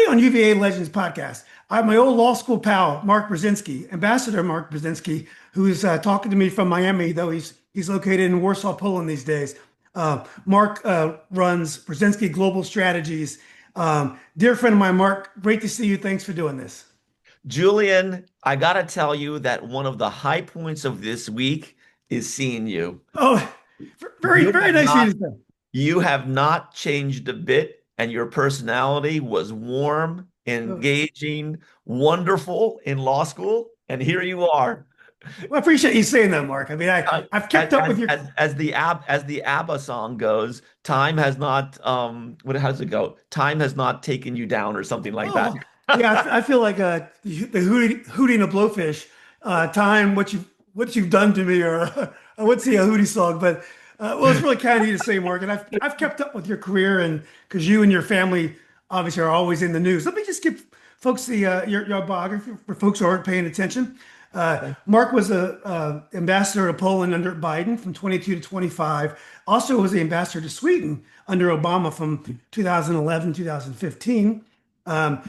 on UVA Legends podcast. I have my old law school pal, Mark Brzezinski, Ambassador Mark Brzezinski, who's talking to me from Miami, though he's located in Warsaw, Poland these days. Mark runs Brzezinski Global Strategies. Dear friend of mine, Mark, great to see you. Thanks for doing this. Julian, I gotta tell you that one of the high points of this week is seeing you. Oh, very, You very have nice of you not, to say. you have not changed a bit, and your personality was warm, Oh, engaging, wonderful in law school, and here you are. well, I appreciate you saying that, Mark. I mean, Uh, I've As kept up with as your. as the ABBA song goes, time has not how does it go? Time has not taken you down or something like that. Oh, yeah, I feel like the hooting a blowfish. Time, what you've done to me, or I would say a Hootie song, but well, it's really kind of you to say, Morgan. I've kept up with your career, and because you and your family obviously are always in the news. Let me just give folks the your biography for folks who aren't paying attention. Mark was a ambassador to Poland under Biden from 22 to 25. Also was the ambassador to Sweden under Obama from 2011 2015.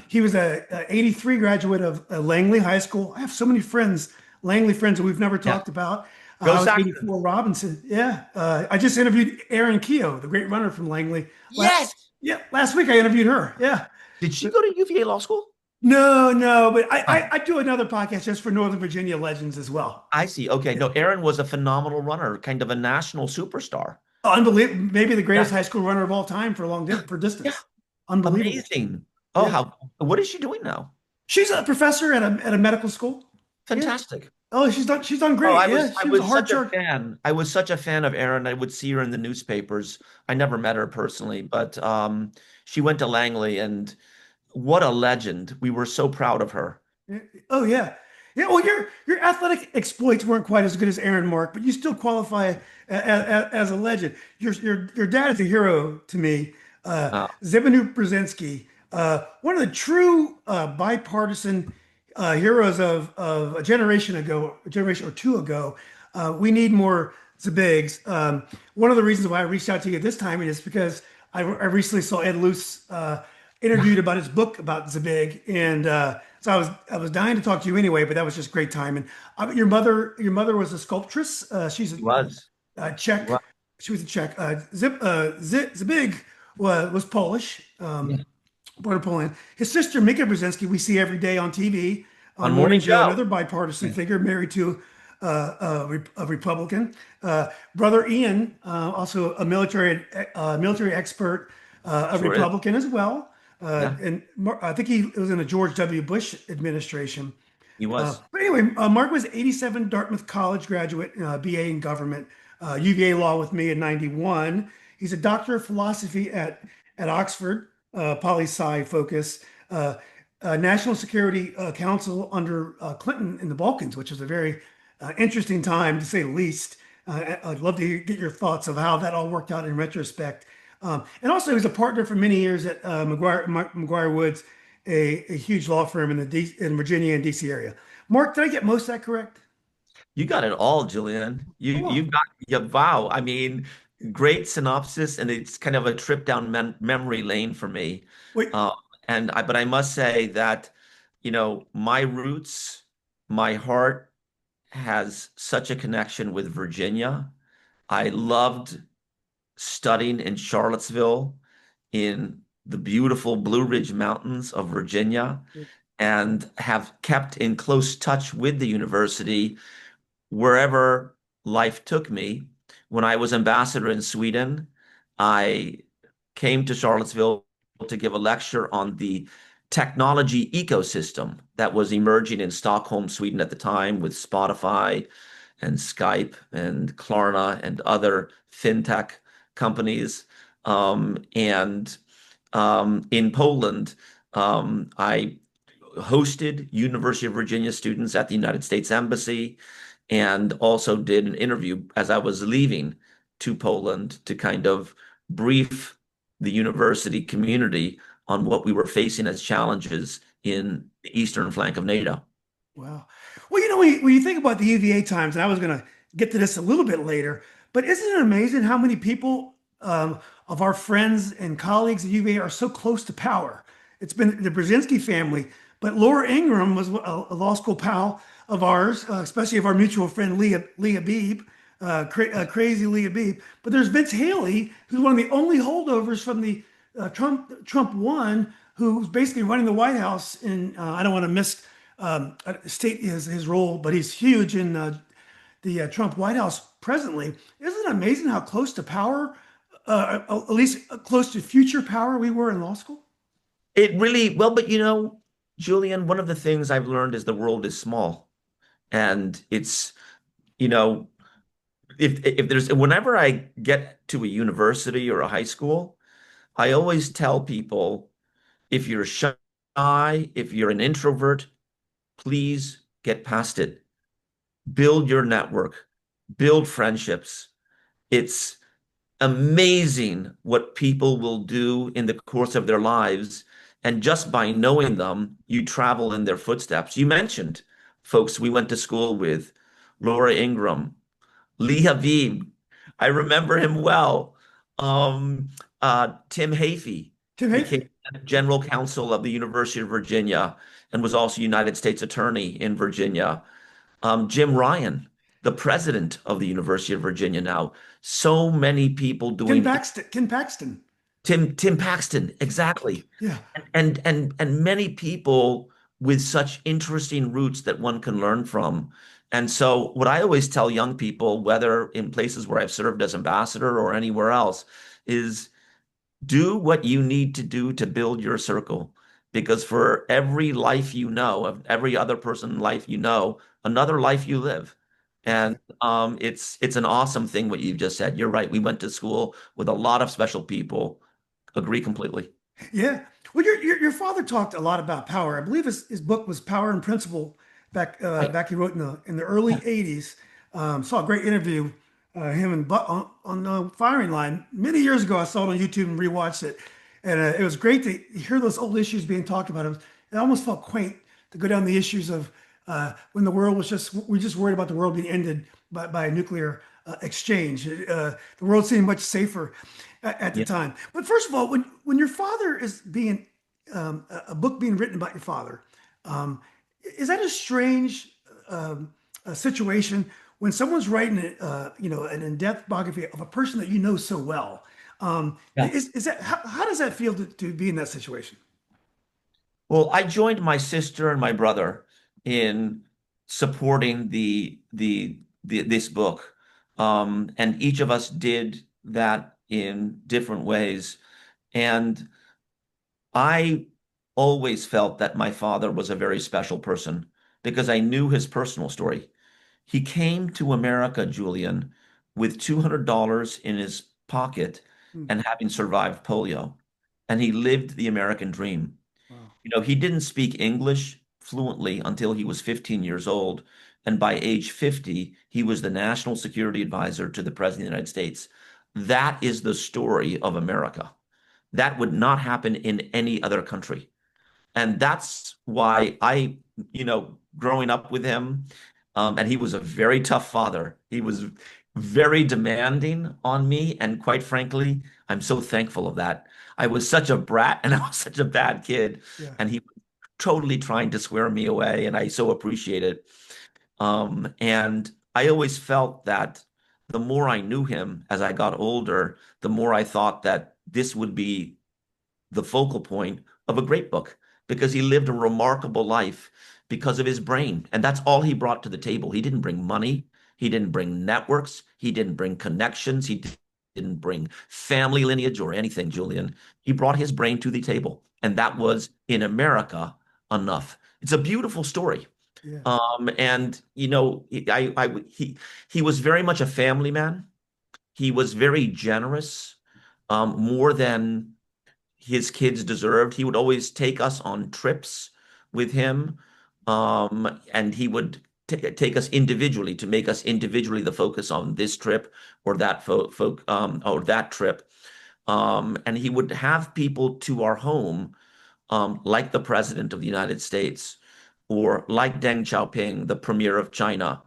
He was a 83 graduate of Langley High School. I have so many friends, Langley friends that we've never Yeah. talked about. Go I was Saxons. 84 Robinson. Yeah. I just interviewed Erin Keogh, the great runner from Langley. La- Yes. yeah, last week I interviewed her. Yeah. Did she go to UVA Law School? No, no, but Oh, I do another podcast just for Northern Virginia legends as well. I see. Okay. Yeah. No, Aaron was a phenomenal runner, kind of a national superstar. Unbelievable. Maybe the Yeah. greatest high school runner of all time for for Yeah. distance. Unbelievable. Amazing. Oh, Yeah. what is she doing now? She's a professor at a medical school. Yeah. Fantastic. Oh, she's done Oh, great. Yeah. I She was a was hard such a charge. fan. I was such a fan of Erin. I would see her in the newspapers. I never met her personally, but she went to Langley and what a legend. We were so proud of her. Oh yeah, yeah. Well, your athletic exploits weren't quite as good as Aaron Mark, but you still qualify as a legend. Your dad is a hero to me. Zbigniew Brzezinski, one of the true bipartisan heroes of a generation or two ago. We need more Zbigs. One of the reasons why I reached out to you this time is because I recently saw Ed Luce interviewed about his book about Zbig, and so I was dying to talk to you anyway, but that was just great time. And your mother was a sculptress. She's He was. Czech. Well, She was a Czech. Zbig was Polish, yeah. born in Poland. His sister Mika Brzezinski we see every day on TV on On Morning Morning Joe, Joe. another bipartisan Yeah. figure married to a Republican. Brother Ian, also a military expert, a Sure is. Republican as well. Yeah, I think he was in the George W. Bush administration. he was. But anyway, Mark was 87 Dartmouth College graduate, BA in government, UVA law with me in 91. He's a doctor of philosophy at Oxford, poli sci focus, National Security Council under Clinton in the Balkans, which was a very interesting time to say the least. I'd love to get your thoughts of how that all worked out in retrospect. And also, he was a partner for many years at McGuire Woods, a huge law firm in Virginia and DC area. Mark, did I get most of that correct? You got it all, Julian. Oh, You've wow. got yeah, wow. I mean, great synopsis, and it's kind of a trip down memory lane for me. Wait, Uh, but I must say that, my roots, my heart has such a connection with Virginia. I loved studying in Charlottesville in the beautiful Blue Ridge Mountains of Virginia and have kept in close touch with the university wherever life took me. When I was ambassador in Sweden, I came to Charlottesville to give a lecture on the technology ecosystem that was emerging in Stockholm, Sweden at the time with Spotify and Skype and Klarna and other fintech companies. And in Poland, I hosted University of Virginia students at the United States Embassy and also did an interview as I was leaving to Poland to kind of brief the university community on what we were facing as challenges in the eastern flank of NATO. wow. Well, when you think about the UVA times, and I was going to get to this a little bit later, but isn't it amazing how many people of our friends and colleagues at UVA are so close to power? it's been the Brzezinski family. But Laura Ingraham was a law school pal of ours, especially of our mutual friend Leah Beebe, crazy Leah Beebe. But there's Vince Haley, who's one of the only holdovers from the Trump one, who's basically running the White House. And I don't want to state his role, but he's huge in the Trump White House presently. Isn't it amazing how close to power, at least close to future power, we were in law school? It really, well, but Julian, one of the things I've learned is the world is small. And it's, you know, if there's, whenever I get to a university or a high school, I always tell people, if you're shy, if you're an introvert, please get past it. Build your network, build friendships. It's amazing what people will do in the course of their lives. And just by knowing them, you travel in their footsteps. You mentioned folks we went to school with, Laura Ingraham, Lee Habib. I remember him well. Um, Tim Hafey Tim Hafey. became general counsel of the University of Virginia and was also United States Attorney in Virginia. Jim Ryan, the president of the University of Virginia now. So many people doing Ken Paxton. Tim Paxton, exactly. Yeah. And many people with such interesting roots that one can learn from. And so what I always tell young people, whether in places where I've served as ambassador or anywhere else, is do what you need to do to build your circle. Because for every life you know, of every other person life you know, another life you live. Yeah. And it's an awesome thing what you've just said. You're right. We went to school with a lot of special people. Agree completely. Yeah. Well, your father talked a lot about power. I believe his book was Power and Principle I, back he wrote in the early '80s. Saw a great interview him and Buck on the firing line many years ago. I saw it on YouTube and rewatched it, and it was great to hear those old issues being talked about. It almost felt quaint to go down the issues of when the world was we just worried about the world being ended by a nuclear exchange. The world seemed much safer at the yeah. time. But first of all, when your father is being a book being written about your father, um, is that a strange situation when someone's writing an in-depth biography of a person that you know so well? Yeah. Is that how does that feel to be in that situation? Well, I joined my sister and my brother in supporting this book. And each of us did that in different ways. And I always felt that my father was a very special person because I knew his personal story. He came to America, Julian, with $200 in his pocket Hmm. and having survived polio. And he lived the American dream. Wow. He didn't speak English fluently until he was 15 years old. And by age 50, he was the national security advisor to the President of the United States. That is the story of America. That would not happen in any other country. And that's why growing up with him, and he was a very tough father. He was very demanding on me. And quite frankly, I'm so thankful of that. I was such a brat and I was such a bad kid. Yeah. And he was totally trying to swear me away. And I so appreciate it. And I always felt that the more I knew him as I got older, the more I thought that this would be the focal point of a great book because he lived a remarkable life because of his brain. And that's all he brought to the table. He didn't bring money. He didn't bring networks. He didn't bring connections. He didn't bring family lineage or anything, Julian. He brought his brain to the table. And that was in America enough. It's a beautiful story. Yeah. And he was very much a family man. He was very generous, more than his kids deserved. He would always take us on trips with him, and he would take us individually to make us individually the focus on this trip or that or that trip. And he would have people to our home, like the President of the United States or like Deng Xiaoping, the Premier of China.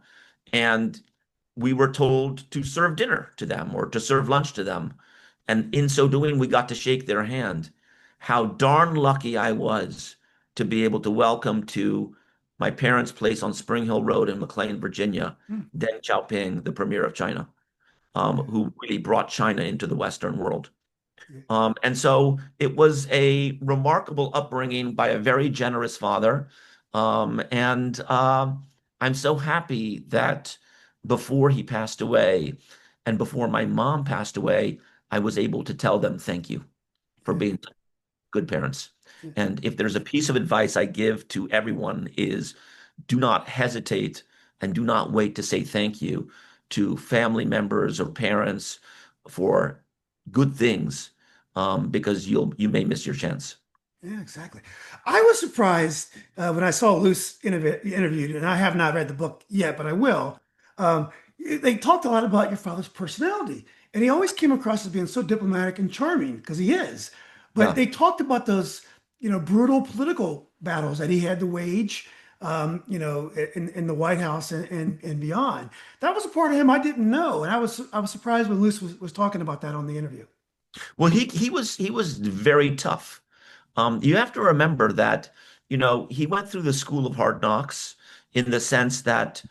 And we were told to serve dinner to them or to serve lunch to them. And in so doing, we got to shake their hand. how darn lucky I was to be able to welcome to my parents' place on Spring Hill Road in McLean, Virginia, Mm, Deng Xiaoping, the premier of China, yeah, who really brought China into the Western world. yeah, And so it was a remarkable upbringing by a very generous father. And I'm so happy that before he passed away and before my mom passed away, I was able to tell them thank you for yeah, being good parents. yeah, And if there's a piece of advice I give to everyone is do not hesitate and do not wait to say thank you to family members or parents for good things, because you may miss your chance. yeah, exactly. I was surprised when I saw Luce interviewed, and I have not read the book yet, but I will. Um, they talked a lot about your father's personality, and he always came across as being so diplomatic and charming because he is. But Yeah. they talked about those, brutal political battles that he had to wage, in the White House and beyond. That was a part of him I didn't know, and I was surprised when Luce was talking about that on the interview. Well, he was very tough. You have to remember that, he went through the school of hard knocks in the sense that,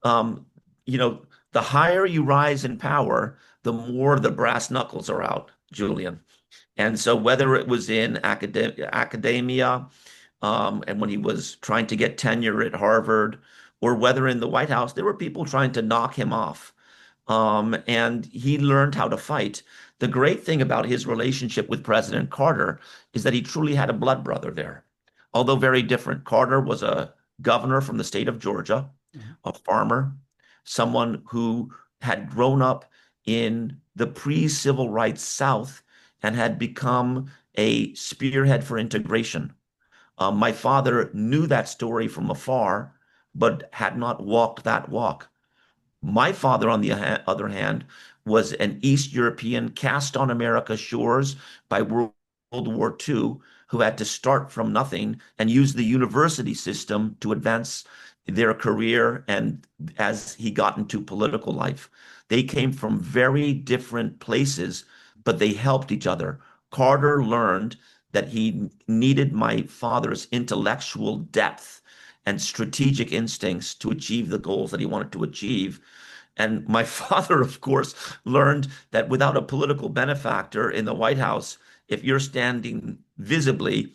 um, you know, the higher you rise in power, the more the brass knuckles are out, Julian. And so whether it was in academia, and when he was trying to get tenure at Harvard, or whether in the White House, there were people trying to knock him off. And he learned how to fight. The great thing about his relationship with President Carter is that he truly had a blood brother there, although very different. Carter was a governor from the state of Georgia, Mhm. a farmer, someone who had grown up in the pre-civil rights South and had become a spearhead for integration. My father knew that story from afar, but had not walked that walk. My father, on the other hand, was an East European cast on America's shores by World War II, who had to start from nothing and use the university system to advance their career and as he got into political life. They came from very different places, but they helped each other. Carter learned that he needed my father's intellectual depth and strategic instincts to achieve the goals that he wanted to achieve. And my father, of course, learned that without a political benefactor in the White House, if you're standing visibly,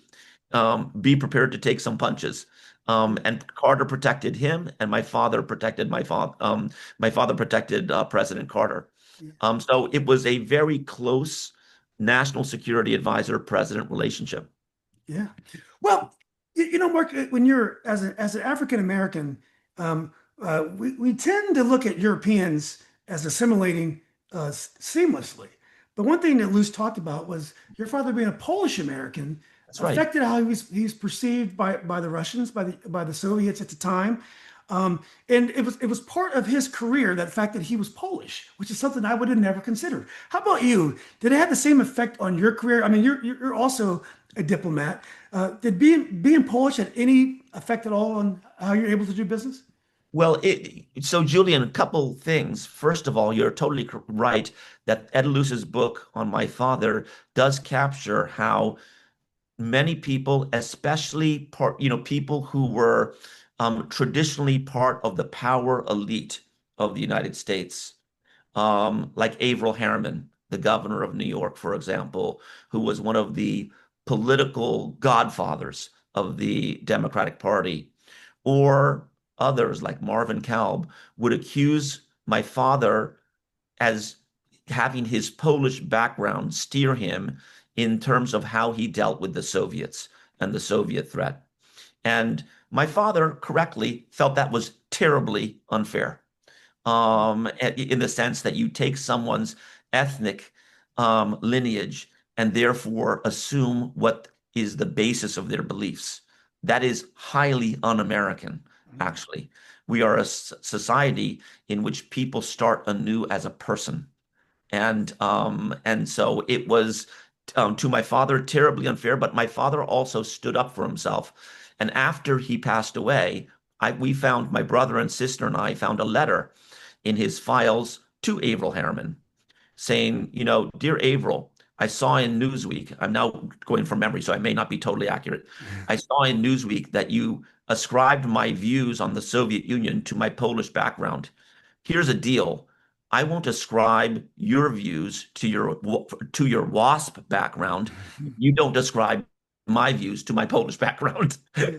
be prepared to take some punches. And Carter protected him, and my father protected my father. My father protected President Carter. Yeah. So it was a very close national security advisor-president relationship. Yeah. Well, Mark, when you're as an African American, we tend to look at Europeans as assimilating seamlessly. But one thing that Luce talked about was your father being a Polish American That's right. affected how he's perceived by the Russians, by the Soviets at the time. And it was part of his career, that fact that he was Polish, which is something I would have never considered. How about you? Did it have the same effect on your career? I mean, you're also a diplomat. Did being Polish have any effect at all on how you're able to do business? Well, so Julian, a couple things. First of all, you're totally right that Ed Luce's book on my father does capture how many people, especially people who were traditionally part of the power elite of the United States, like Averell Harriman, the governor of New York, for example, who was one of the political godfathers of the Democratic Party, or others like Marvin Kalb would accuse my father as having his Polish background steer him in terms of how he dealt with the Soviets and the Soviet threat. And my father correctly felt that was terribly unfair, in the sense that you take someone's ethnic lineage and therefore assume what is the basis of their beliefs. That is highly un-American, actually. We are a society in which people start anew as a person. And so it was, to my father, terribly unfair, but my father also stood up for himself. And after he passed away, we found, my brother and sister and I found a letter in his files to Averell Harriman saying, Dear Averell, I saw in Newsweek, I'm now going from memory, so I may not be totally accurate. I saw in Newsweek that you ascribed my views on the Soviet Union to my Polish background. Here's a deal. I won't ascribe your views to your WASP background. You don't ascribe my views to my Polish background. Yeah,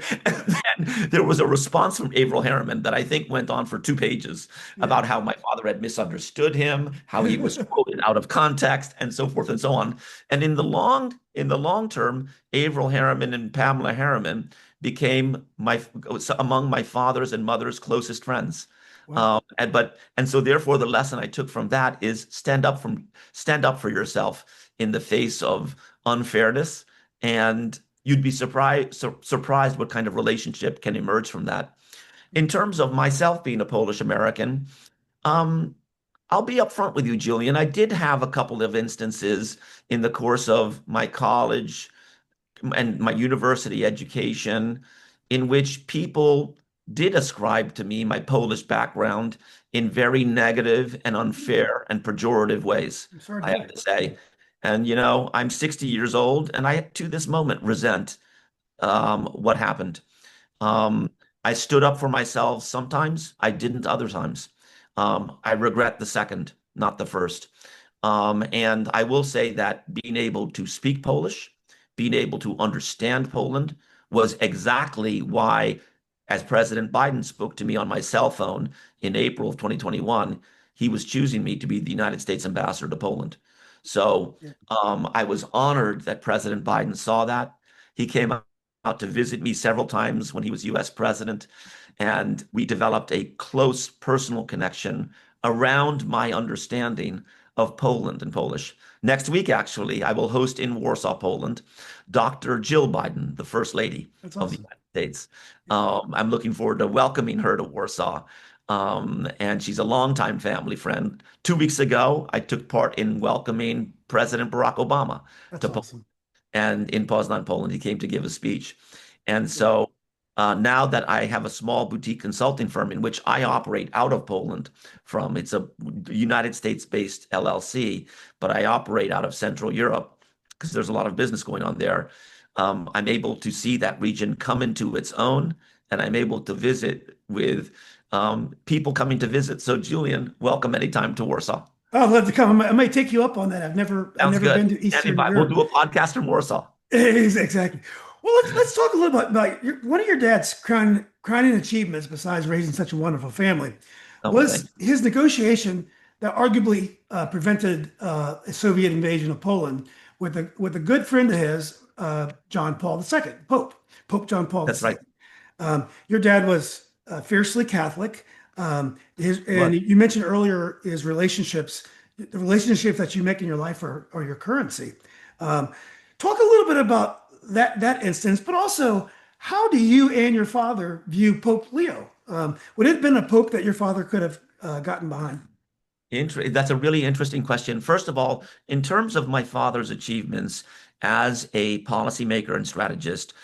And then there was a response from Avril Harriman that I think went on for 2 pages yeah. about how my father had misunderstood him, how he was quoted out of context, and so forth and so on. And in the long term, Avril Harriman and Pamela Harriman became among my father's and mother's closest friends. Wow. And so therefore the lesson I took from that is stand up for yourself in the face of unfairness, and you'd be surprised what kind of relationship can emerge from that. In terms of myself being a Polish American, um, I'll be upfront with you, Julian. I did have a couple of instances in the course of my college and my university education in which people did ascribe to me my Polish background in very negative and unfair and pejorative ways, I'm sorry to I hear have that. to say. And, I'm 60 years old and I, to this moment, resent what happened. Um, I stood up for myself sometimes, I didn't other times. I regret the second, not the first. And I will say that being able to speak Polish, being able to understand Poland was exactly why, as President Biden spoke to me on my cell phone in April of 2021, he was choosing me to be the United States ambassador to Poland. So Yeah. I was honored that President Biden saw that. He came out to visit me several times when he was US president, and we developed a close personal connection around my understanding of Poland and Polish. Next week, actually, I will host in Warsaw, Poland, Dr. Jill Biden, the First Lady That's of the awesome. United States. Yeah. I'm looking forward to welcoming her to Warsaw. And she's a longtime family friend. 2 weeks ago, I took part in welcoming President Barack Obama That's to Poland. awesome. And in Poznan, Poland, he came to give a speech. And Yeah. so now that I have a small boutique consulting firm in which I operate out of Poland from, it's a United States-based LLC, but I operate out of Central Europe because there's a lot of business going on there. I'm able to see that region come into its own, and I'm able to visit with people coming to visit. So, Julian, welcome anytime to Warsaw. Oh, I'd love to come. I might take you up on that. I've Sounds never good. been to Standing Eastern by. We'll Europe. do a podcast from Warsaw. Exactly. Well, let's talk a little bit about one of your dad's crowning achievements, besides raising such a wonderful family, Oh, well, thank was his negotiation that arguably prevented a Soviet invasion of Poland with a good friend of his, John Paul II, Pope John Paul That's right. II. Your dad was fiercely Catholic. And What? you mentioned earlier his relationships, the relationships that you make in your life are your currency. Um, Talk a little bit about that instance, but also how do you and your father view Pope Leo? Would it have been a pope that your father could have gotten behind? That's a really interesting question. First of all, in terms of my father's achievements as a policymaker and strategist,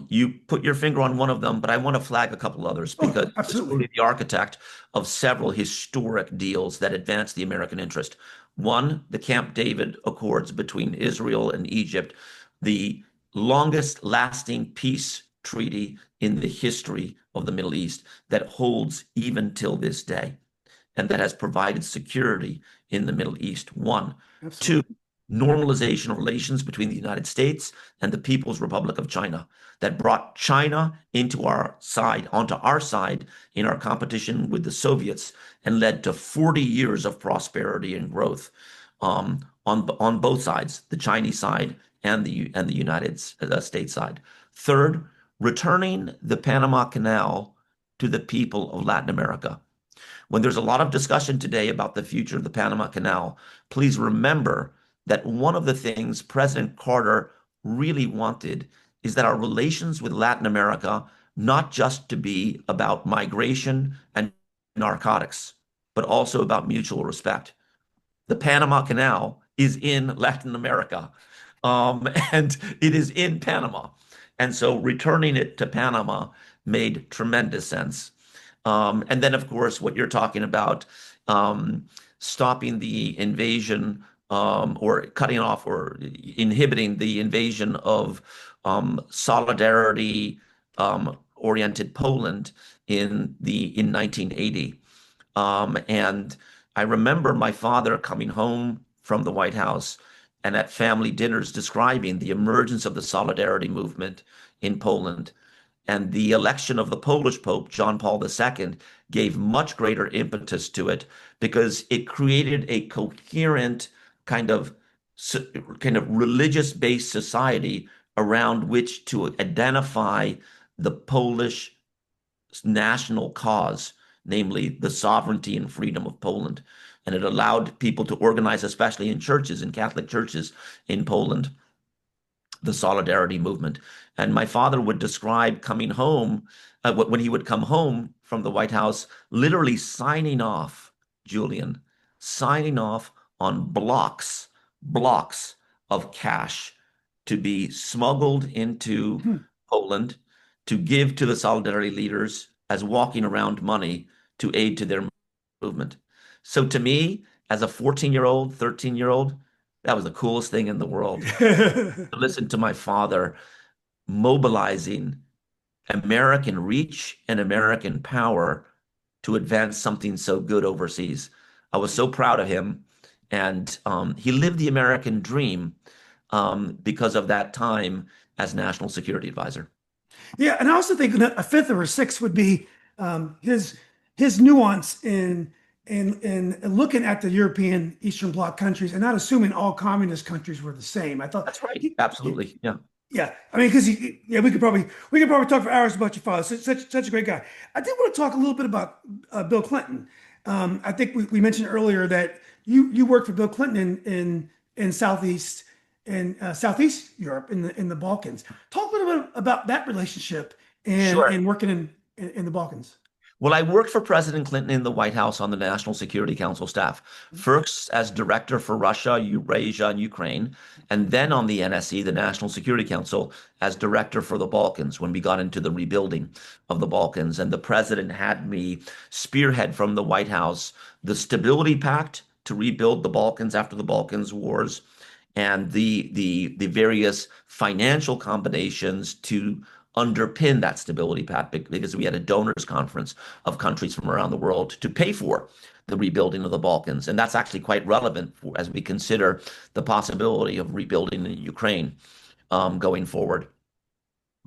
you put your finger on one of them, but I want to flag a couple others Oh, because he was absolutely. really the architect of several historic deals that advanced the American interest. One, the Camp David Accords between Israel and Egypt, the longest lasting peace treaty in the history of the Middle East that holds even till this day and that has provided security in the Middle East. One. Two, Absolutely. normalization of relations between the United States and the People's Republic of China that brought China onto our side in our competition with the Soviets and led to 40 years of prosperity and growth on both sides, the Chinese side and the United States side. Third, returning the Panama Canal to the people of Latin America. When there's a lot of discussion today about the future of the Panama Canal, please remember that one of the things President Carter really wanted is that our relations with Latin America not just to be about migration and narcotics, but also about mutual respect. The Panama Canal is in Latin America, and it is in Panama. And so returning it to Panama made tremendous sense. And then, of course, what you're talking about, stopping the invasion or cutting off or inhibiting the invasion of solidarity oriented Poland in 1980. And I remember my father coming home from the White House and at family dinners describing the emergence of the solidarity movement in Poland. And the election of the Polish Pope, John Paul II, gave much greater impetus to it because it created a coherent kind of kind of religious-based society around which to identify the Polish national cause, namely the sovereignty and freedom of Poland. And it allowed people to organize, especially in churches, in Catholic churches in Poland, the solidarity movement. And my father would describe coming home, when he would come home from the White House, literally signing off, Julian, signing off on blocks of cash to be smuggled into Hmm. Poland to give to the solidarity leaders as walking around money to aid to their movement. So to me, as a 14-year-old, 13-year-old, that was the coolest thing in the world to listen to my father mobilizing American reach and American power to advance something so good overseas. I was so proud of him. And he lived the American dream because of that time as National Security Advisor. Yeah, and I also think that a fifth or a sixth would be his nuance in looking at the European Eastern Bloc countries and not assuming all communist countries were the same. I thought That's right. Absolutely. Yeah. yeah, I mean, because yeah, we could probably talk for hours about your father. Such a great guy. I did want to talk a little bit about Bill Clinton. I think we mentioned earlier that you worked for Bill Clinton in Southeast Europe in the Balkans. Talk a little bit about that relationship Sure. and working in the Balkans. Well, I worked for President Clinton in the White House on the National Security Council staff, first as director for Russia, Eurasia, and Ukraine, and then on the NSC, the National Security Council, as director for the Balkans when we got into the rebuilding of the Balkans. And the president had me spearhead from the White House the Stability Pact to rebuild the Balkans after the Balkans wars and the various financial combinations to underpin that stability pact because we had a donors conference of countries from around the world to pay for the rebuilding of the Balkans. And that's actually quite relevant as we consider the possibility of rebuilding in Ukraine going forward.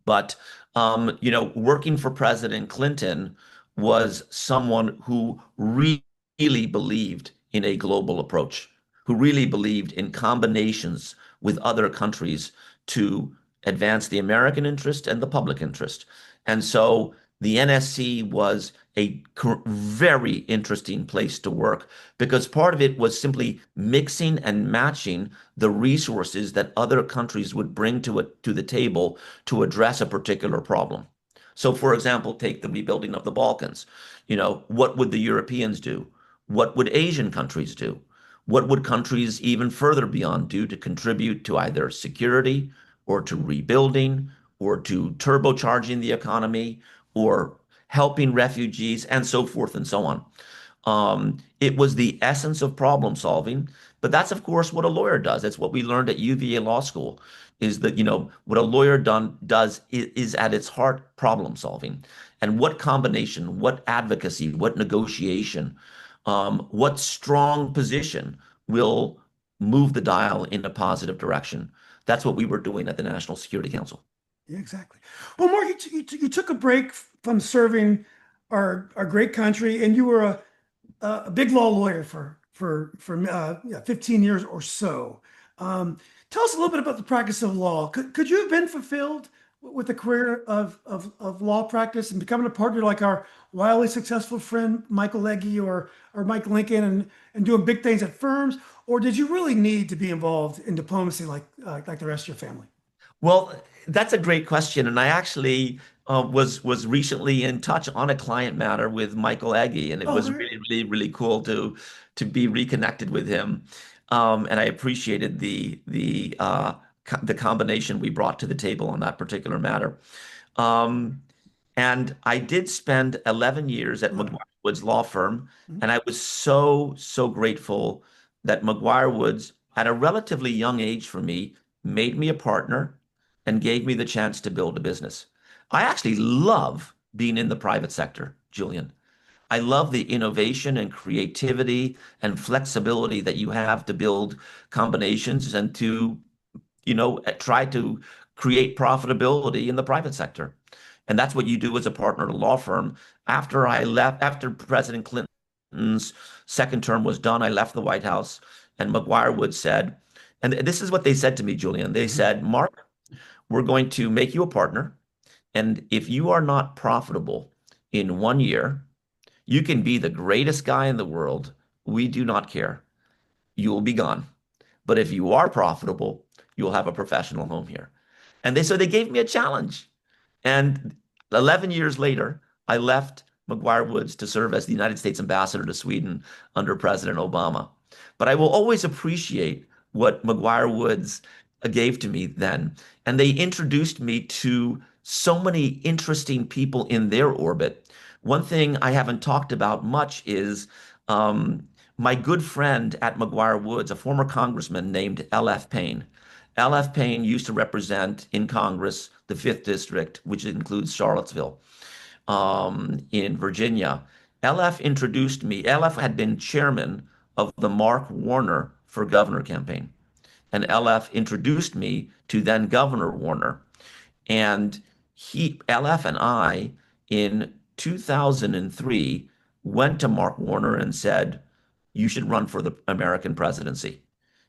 But working for President Clinton was someone who really believed in a global approach, who really believed in combinations with other countries to advance the American interest and the public interest. And so the NSC was a very interesting place to work because part of it was simply mixing and matching the resources that other countries would bring to the table to address a particular problem. So, for example, take the rebuilding of the Balkans. What would the Europeans do? What would Asian countries do? What would countries even further beyond do to contribute to either security or to rebuilding or to turbocharging the economy or helping refugees and so forth and so on? It was the essence of problem solving, but that's of course what a lawyer does. It's what we learned at UVA Law School, is that what a lawyer does is at its heart problem solving. And what combination, what advocacy, what negotiation, what strong position will move the dial in a positive direction. That's what we were doing at the National Security Council. Yeah, exactly. Well, Mark, you took a break from serving our great country, and you were a big law lawyer for yeah, 15 years or so. Tell us a little bit about the practice of law. Could you have been fulfilled with a career of law practice and becoming a partner like our wildly successful friend Michael Legge or Mike Lincoln and doing big things at firms? Or did you really need to be involved in diplomacy like the rest of your family? Well, that's a great question, and I actually was recently in touch on a client matter with Michael Agee, and it Oh, was very. really, really, really cool to be reconnected with him. And I appreciated the combination we brought to the table on that particular matter. Um, and I did spend 11 years at Wow. McGuire Woods Law Firm, Mhm. and I was so, so grateful that McGuire Woods at a relatively young age for me, made me a partner and gave me the chance to build a business. I actually love being in the private sector, Julian. I love the innovation and creativity and flexibility that you have to build combinations and to, try to create profitability in the private sector. And that's what you do as a partner at a law firm. After I left, after President Clinton's second term was done, I left the White House, and McGuire Woods said, and this is what they said to me, Julian. They said, Mark, we're going to make you a partner. And if you are not profitable in 1 year, you can be the greatest guy in the world. We do not care. You will be gone. But if you are profitable, you'll have a professional home here. And they gave me a challenge. And 11 years later, I left McGuire Woods to serve as the United States ambassador to Sweden under President Obama. But I will always appreciate what McGuire Woods gave to me then. And they introduced me to so many interesting people in their orbit. One thing I haven't talked about much is my good friend at McGuire Woods, a former congressman named L.F. Payne. L.F. Payne used to represent in Congress the 5th District, which includes Charlottesville, in Virginia. L.F. introduced me. L.F. had been chairman of the Mark Warner for governor campaign. And LF introduced me to then Governor Warner. And LF and I, in 2003, went to Mark Warner and said, you should run for the American presidency.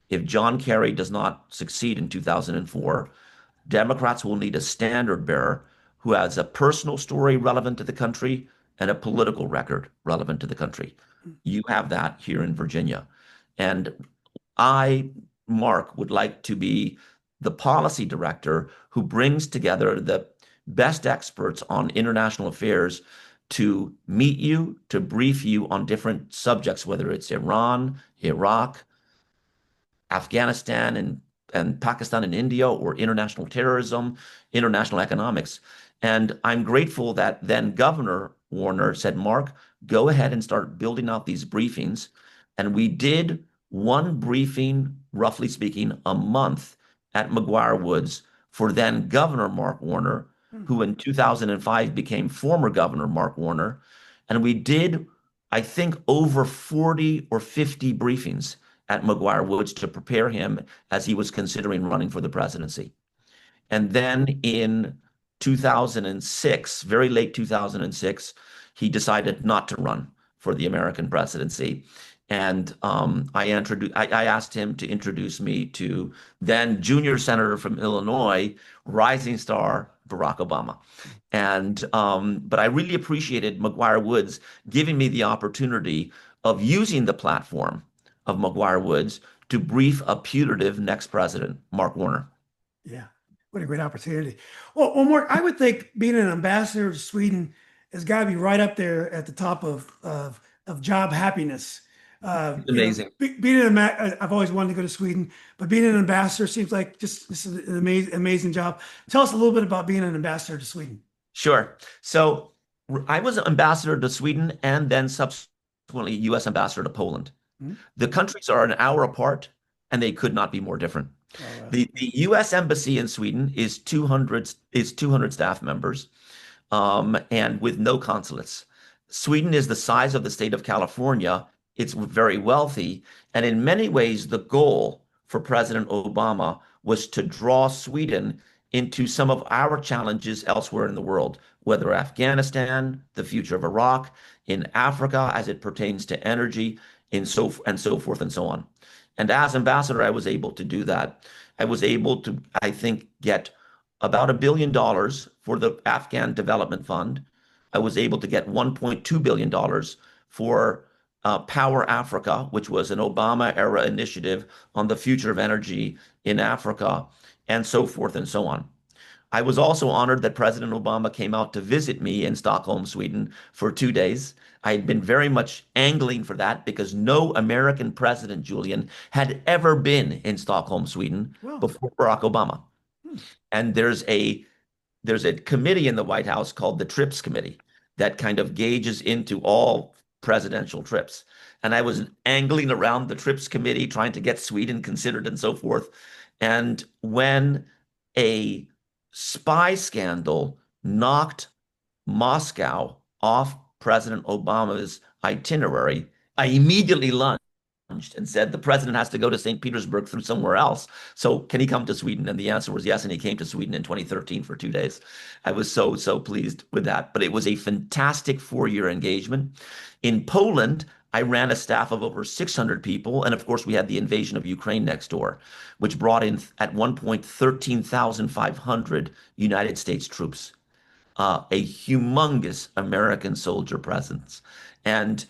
If John Kerry does not succeed in 2004, Democrats will need a standard bearer who has a personal story relevant to the country and a political record relevant to the country. You have that here in Virginia. And I, Mark, would like to be the policy director who brings together the best experts on international affairs to meet you, to brief you on different subjects, whether it's Iran, Iraq, Afghanistan, and Pakistan and India, or international terrorism, international economics. And I'm grateful that then Governor Warner said, Mark, go ahead and start building out these briefings. And we did one briefing, roughly speaking, a month at McGuire Woods for then Governor Mark Warner, who in 2005 became former Governor Mark Warner. And we did, I think, over 40 or 50 briefings at McGuire Woods to prepare him as he was considering running for the presidency. And then in 2006, very late 2006, he decided not to run for the American presidency. And I asked him to introduce me to then junior senator from Illinois, rising star Barack Obama. And but I really appreciated McGuire Woods giving me the opportunity of using the platform of McGuire Woods to brief a putative next president, Mark Warner. Yeah, what a great opportunity. Well, Mark, I would think being an ambassador to Sweden has got to be right up there at the top of job happiness. Amazing. Being I've always wanted to go to Sweden, but being an ambassador seems like just an amazing job. Tell us a little bit about being an ambassador to Sweden. Sure. So I was ambassador to Sweden and then subsequently U.S. ambassador to Poland. Mm-hmm. The countries are an hour apart, and they could not be more different. Oh, wow. The U.S. embassy in Sweden is 200 staff members, and with no consulates. Sweden is the size of the state of California. It's very wealthy, and in many ways, the goal for President Obama was to draw Sweden into some of our challenges elsewhere in the world, whether Afghanistan, the future of Iraq, in Africa as it pertains to energy, and so forth and so on. And as ambassador, I was able to do that. I was able to, I think, get about $1 billion for the Afghan Development Fund. I was able to get $1.2 billion for Power Africa, which was an Obama-era initiative on the future of energy in Africa, and so forth and so on. I was also honored that President Obama came out to visit me in Stockholm, Sweden, for 2 days. I had been very much angling for that because no American president, Julian, had ever been in Stockholm, Sweden before Barack Obama. And there's a committee in the White House called the TRIPS Committee that kind of gauges into all presidential trips. And I was angling around the trips committee trying to get Sweden considered and so forth. And when a spy scandal knocked Moscow off President Obama's itinerary, I immediately lunged and said the president has to go to St. Petersburg through somewhere else. So can he come to Sweden? And the answer was yes. And he came to Sweden in 2013 for 2 days. I was so pleased with that. But it was a fantastic 4-year engagement. In Poland, I ran a staff of over 600 people. And of course, we had the invasion of Ukraine next door, which brought in at one point 13,500 United States troops, a humongous American soldier presence. And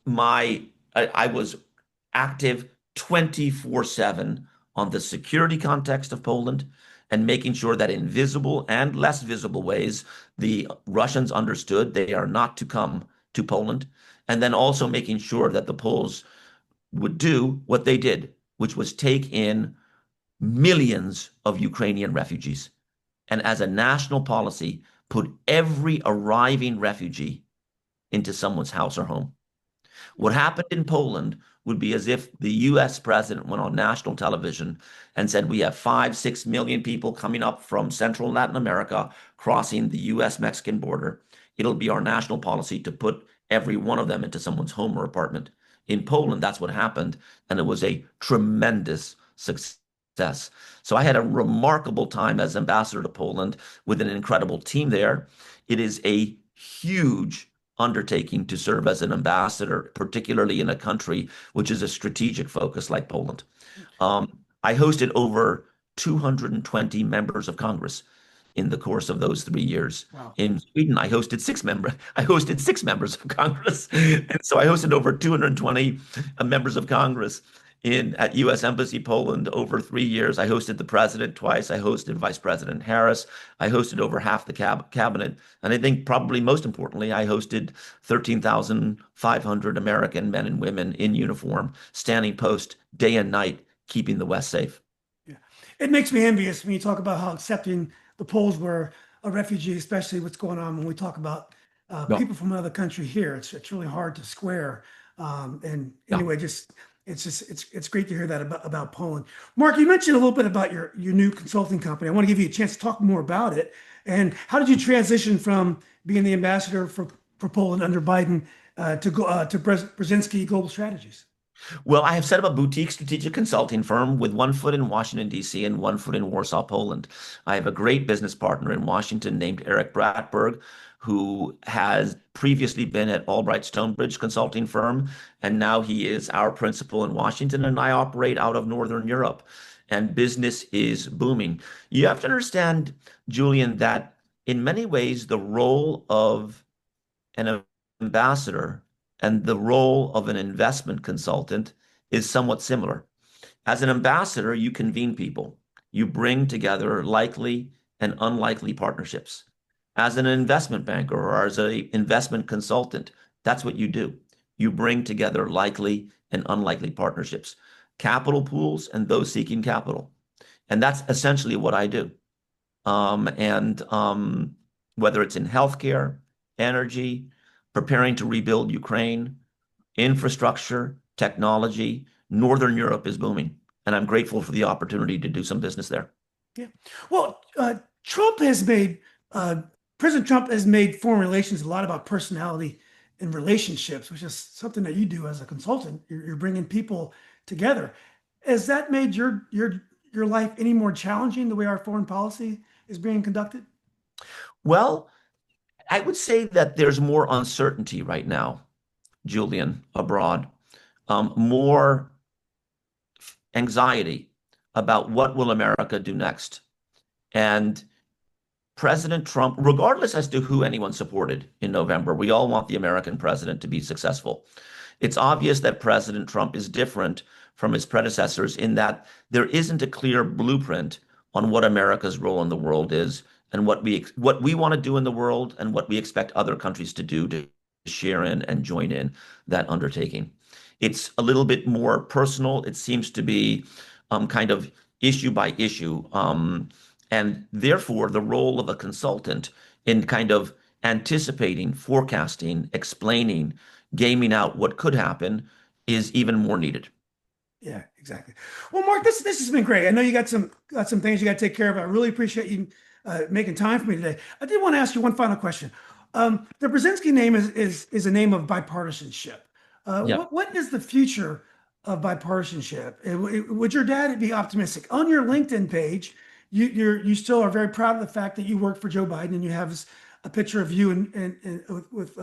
I was active 24/7 on the security context of Poland and making sure that in visible and less visible ways, the Russians understood they are not to come to Poland. And then also making sure that the Poles would do what they did, which was take in millions of Ukrainian refugees. And as a national policy, put every arriving refugee into someone's house or home. What happened in Poland would be as if the US president went on national television and said, we have 5, 6 million people coming up from Central Latin America, crossing the US Mexican border. It'll be our national policy to put every one of them into someone's home or apartment. In Poland, that's what happened. And it was a tremendous success. So I had a remarkable time as ambassador to Poland with an incredible team there. It is a huge undertaking to serve as an ambassador, particularly in a country which is a strategic focus like Poland. I hosted over 220 members of Congress in the course of those 3 years. Wow. In Sweden, I hosted six members of Congress. And so I hosted over 220 members of Congress at U.S. Embassy Poland over 3 years. I hosted the president twice. I hosted Vice President Harris. I hosted over half the cabinet. And I think probably most importantly, I hosted 13,500 American men and women in uniform, standing post day and night, keeping the West safe. Yeah. It makes me envious when you talk about how accepting the Poles were a refugee, especially what's going on when we talk about No. people from another country here. It's really hard to square. And anyway, it's great to hear that about Poland. Mark, you mentioned a little bit about your new consulting company. I want to give you a chance to talk more about it. And how did you transition from being the ambassador for Poland under Biden to Brzezinski Global Strategies? Well, I have set up a boutique strategic consulting firm with one foot in Washington, D.C. and one foot in Warsaw, Poland. I have a great business partner in Washington named Eric Bratberg, who has previously been at Albright Stonebridge consulting firm, and now he is our principal in Washington, and I operate out of Northern Europe, and business is booming. You have to understand, Julian, that in many ways, the role of an ambassador and the role of an investment consultant is somewhat similar. As an ambassador, you convene people. You bring together likely and unlikely partnerships. As an investment banker or as an investment consultant, that's what you do. You bring together likely and unlikely partnerships, capital pools and those seeking capital. And that's essentially what I do. Whether it's in healthcare, energy, preparing to rebuild Ukraine, infrastructure, technology, Northern Europe is booming. And I'm grateful for the opportunity to do some business there. Yeah. Well, President Trump has made foreign relations a lot about personality and relationships, which is something that you do as a consultant. You're bringing people together. Has that made your life any more challenging, the way our foreign policy is being conducted? Well, I would say that there's more uncertainty right now, Julian, abroad, more anxiety about what will America do next. And President Trump, regardless as to who anyone supported in November, we all want the American president to be successful. It's obvious that President Trump is different from his predecessors in that there isn't a clear blueprint on what America's role in the world is and what we want to do in the world and what we expect other countries to do to share in and join in that undertaking. It's a little bit more personal. It seems to be kind of issue by issue. And therefore, the role of a consultant in kind of anticipating, forecasting, explaining, gaming out what could happen is even more needed. Yeah, exactly. Well, Mark, this has been great. I know you got some things you got to take care of. I really appreciate you making time for me today. I did want to ask you one final question. The Brzezinski name is a name of bipartisanship. Yeah. What is the future of bipartisanship? Would your dad be optimistic? On your LinkedIn page, you still are very proud of the fact that you worked for Joe Biden and you have a picture of you and with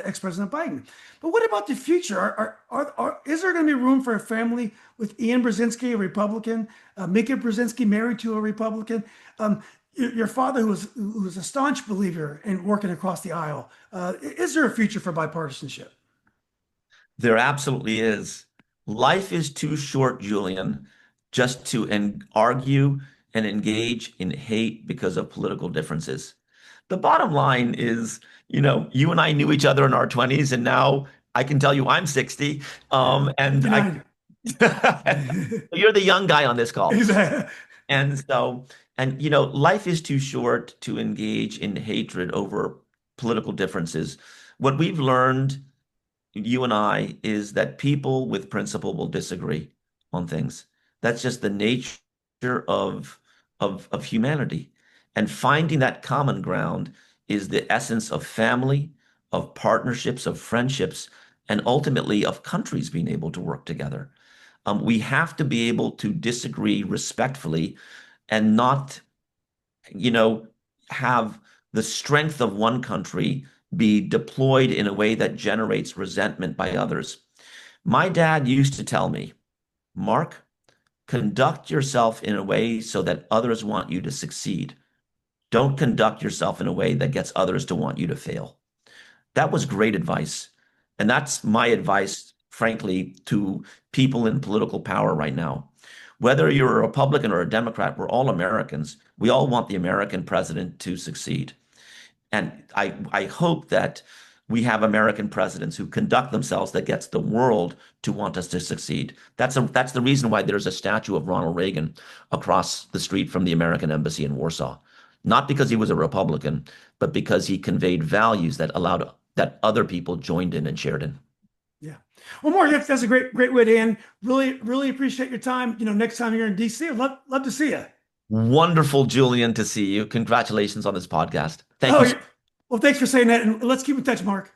ex-President Biden. But what about the future? Is there going to be room for a family with Ian Brzezinski, a Republican, Mika Brzezinski, married to a Republican? Your father, who was a staunch believer in working across the aisle, is there a future for bipartisanship? There absolutely is. Life is too short, Julian, just to argue and engage in hate because of political differences. The bottom line is, you and I knew each other in our 20s, and now I can tell you I'm 60. Yeah, And 59. you're the young guy on this call. Exactly. And so, life is too short to engage in hatred over political differences. What we've learned, you and I, is that people with principle will disagree on things. That's just the nature of humanity. And finding that common ground is the essence of family, of partnerships, of friendships, and ultimately of countries being able to work together. We have to be able to disagree respectfully and not, you know, have the strength of one country be deployed in a way that generates resentment by others. My dad used to tell me, Mark, conduct yourself in a way so that others want you to succeed. Don't conduct yourself in a way that gets others to want you to fail. That was great advice. And that's my advice, frankly, to people in political power right now. Whether you're a Republican or a Democrat, we're all Americans. We all want the American president to succeed. And I hope that we have American presidents who conduct themselves that gets the world to want us to succeed. That's the reason why there's a statue of Ronald Reagan across the street from the American embassy in Warsaw. Not because he was a Republican, but because he conveyed values that allowed that other people joined in and shared in. Yeah. Well, Mark, that's a great way to end. Really, really appreciate your time. Next time you're in DC, I'd love to see you. Wonderful, Julian, to see you. Congratulations on this podcast. Thank Oh, you. well, thanks for saying that, and let's keep in touch, Mark.